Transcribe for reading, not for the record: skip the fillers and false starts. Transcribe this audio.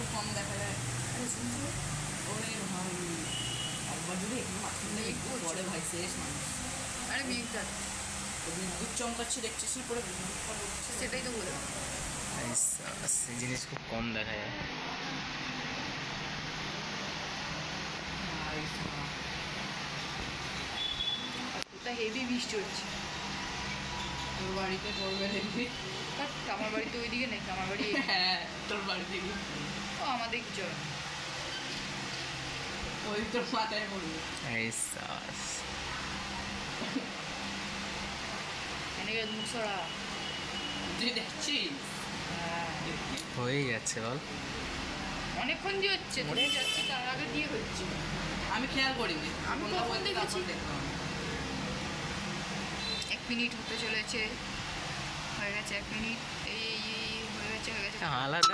খুব কম দেখা যায়। ওরে ভাই একবার যদি একটু মাঝখানে একটু পরে ভাই শেষ মানুষ। আরে মেঘটা বিদ্যুৎ চমকাচ্ছে দেখছিস পরে সেটাই তো বললাম। সেই জিনিস খুব কম দেখা যায়। ওটা হেভি বৃষ্টি হচ্ছে। তোর বাড়িতে পড়বে দেখবি। বাট আমার বাড়ি তো ওইদিকে নেই, আমার বাড়ি হ্যাঁ তোর বাড়িতে গিয়ে ও আমাদের কিছু হয় না। ওই তোর মাথায় পড়বে। এনেকে মুখ ছড়া। তুই দেখছিস হয়ে যাচ্ছে বল। অনেকক্ষণ দিয়ে হচ্ছে, তুমি যাচ্ছি তার আগে দিয়ে হচ্ছে। আমি খেয়াল করিনি। আমি কোনটা কখন বলতে দেখেছি? তারপর দেখলাম। 1 মিনিট হতে চলেছে, হয়ে গেছে 1 মিনিট। এই হয়ে গেছে আলাদা